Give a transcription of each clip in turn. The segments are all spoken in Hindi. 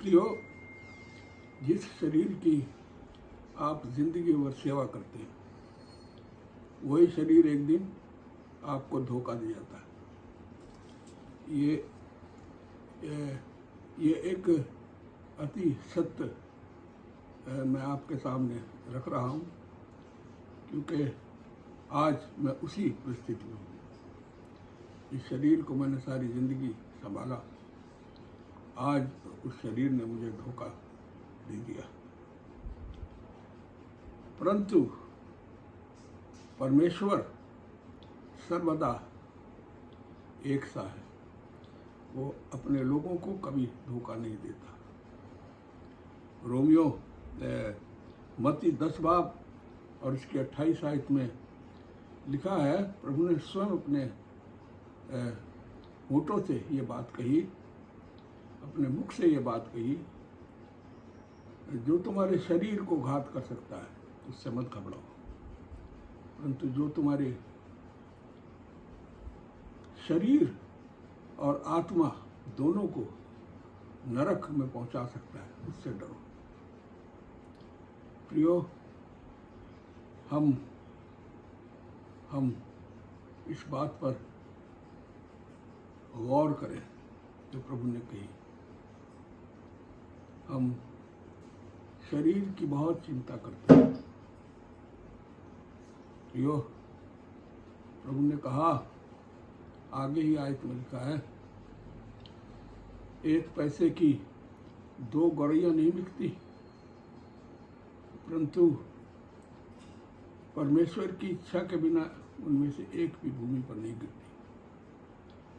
प्रियो, जिस शरीर की आप जिंदगी भर सेवा करते हैं, वही शरीर एक दिन आपको धोखा दे जाता है। ये एक अति सत्य मैं आपके सामने रख रहा हूँ, क्योंकि आज मैं उसी परिस्थिति में हूँ। इस शरीर को मैंने सारी जिंदगी संभाला, आज उस शरीर ने मुझे धोखा दे दिया। परंतु परमेश्वर सर्वदा एक सा है, वो अपने लोगों को कभी धोखा नहीं देता। रोमियो मत्ती 10 बाब और इसके 28 आयत में लिखा है, प्रभु ने स्वयं अपने होठों से ये बात कही, अपने मुख से ये बात कही, जो तुम्हारे शरीर को घात कर सकता है उससे मत घबराओ, परंतु जो तुम्हारे शरीर और आत्मा दोनों को नरक में पहुंचा सकता है उससे डरो। प्रियो, हम इस बात पर गौर करें जो प्रभु ने कही। हम शरीर की बहुत चिंता करते हैं। प्रियो, प्रभु ने कहा, आगे ही आयत में लिखा है, 1 पैसे की 2 गौरैया नहीं बिकती, परंतु परमेश्वर की इच्छा के बिना उनमें से एक भी भूमि पर नहीं गिरती।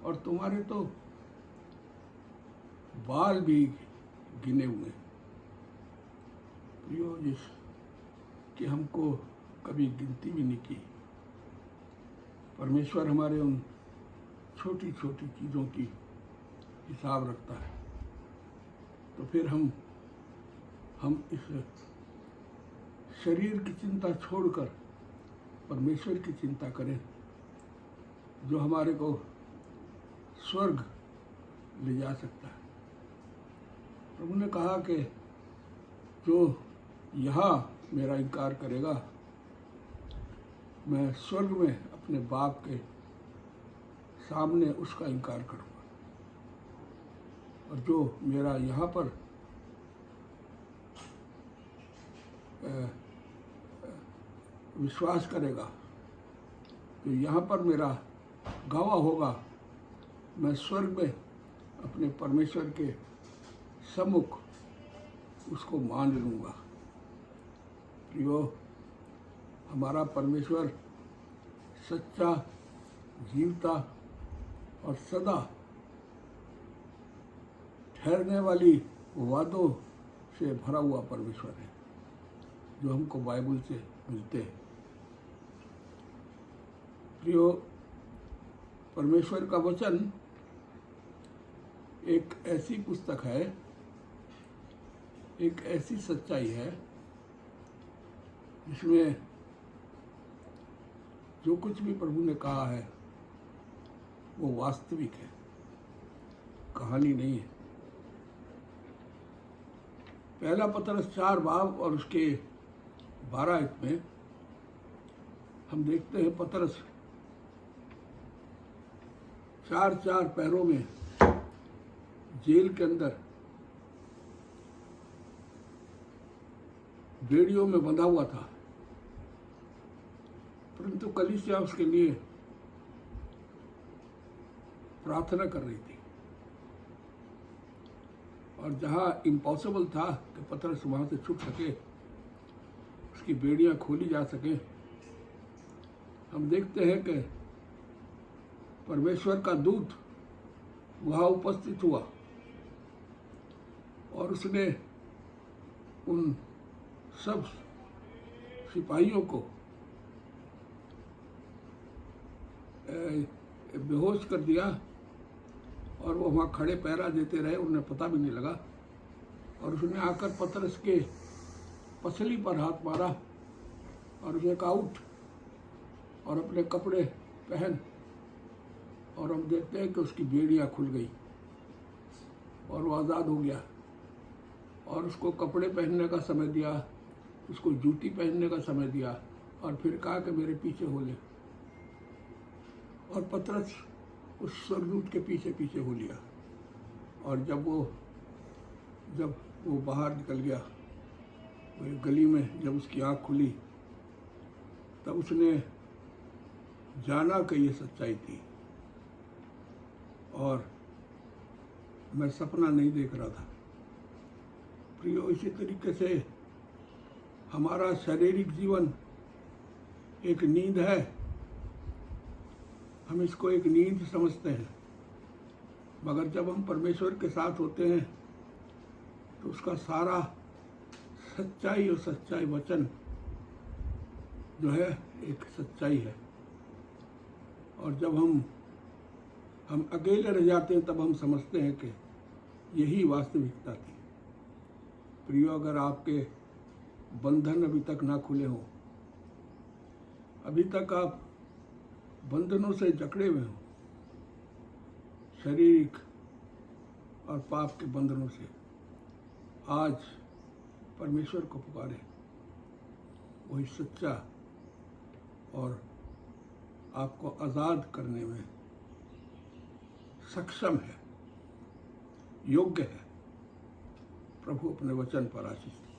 और तुम्हारे तो बाल भी गिने हुए हैं। प्रियो, जिस कि हमको कभी गिनती भी नहीं की। परमेश्वर हमारे उन छोटी छोटी चीज़ों की हिसाब रखता है। तो फिर हम इस शरीर की चिंता छोड़कर परमेश्वर की चिंता करें, जो हमारे को स्वर्ग ले जा सकता है। प्रभु ने कहा कि जो यहाँ मेरा इनकार करेगा, मैं स्वर्ग में अपने बाप के सामने उसका इनकार करूँगा, और जो मेरा यहाँ पर विश्वास करेगा, जो यहाँ पर मेरा गवाह होगा, मैं स्वर्ग में अपने परमेश्वर के सम्मुख उसको मान लूँगा। प्रियो, हमारा परमेश्वर सच्चा, जीवता और सदा ठहरने वाली वादों से भरा हुआ परमेश्वर है, जो हमको बाइबल से मिलते हैं। प्रियो, परमेश्वर का वचन एक ऐसी पुस्तक है, एक ऐसी सच्चाई है जिसमें जो कुछ भी प्रभु ने कहा है वो वास्तविक है, कहानी नहीं है। पहला पतरस 4 बाब और उसके 12 आयत में हम देखते हैं, पतरस 4 पैरों में जेल के अंदर बेड़ियों में बंधा हुआ था, परंतु कलीसिया उसके लिए प्रार्थना कर रही थी। और जहाँ इम्पॉसिबल था कि पतरस वहाँ से छूट सके, उसकी बेड़ियाँ खोली जा सके, हम देखते हैं कि परमेश्वर का दूत वहाँ उपस्थित हुआ और उसने उन सब सिपाहियों को बेहोश कर दिया, और वो वहाँ खड़े पहरा देते रहे, उन्हें पता भी नहीं लगा। और उसने आकर पतरस के पसली पर हाथ मारा और उसने कहा, उठ और अपने कपड़े पहन। और हम देखते हैं कि उसकी बेड़ियाँ खुल गई और वो आज़ाद हो गया। और उसको कपड़े पहनने का समय दिया, उसको जूती पहनने का समय दिया, और फिर कहा कि मेरे पीछे हो ले। और पतरस उस स्वर्गदूत के पीछे पीछे हो लिया। और जब वो बाहर निकल गया, वो एक गली में जब उसकी आँख खुली, तब उसने जाना कि ये सच्चाई थी। और मैं सपना नहीं देख रहा था। प्रियो, इसी तरीके से हमारा शारीरिक जीवन एक नींद है। हम इसको एक नींद समझते हैं, मगर जब हम परमेश्वर के साथ होते हैं तो उसका सारा सच्चाई और सच्चाई वचन जो है एक सच्चाई है। और जब हम अकेले रह जाते हैं तब हम समझते हैं कि यही वास्तविकता थी। प्रियो, अगर आपके बंधन अभी तक ना खुले हों, अभी तक आप बंधनों से जकड़े हुए हों, शारीरिक और पाप के बंधनों से, आज परमेश्वर को पुकारें। वही सच्चा और आपको आज़ाद करने में सक्षम है, योग्य है। प्रभु अपने वचन पर आशीष दे।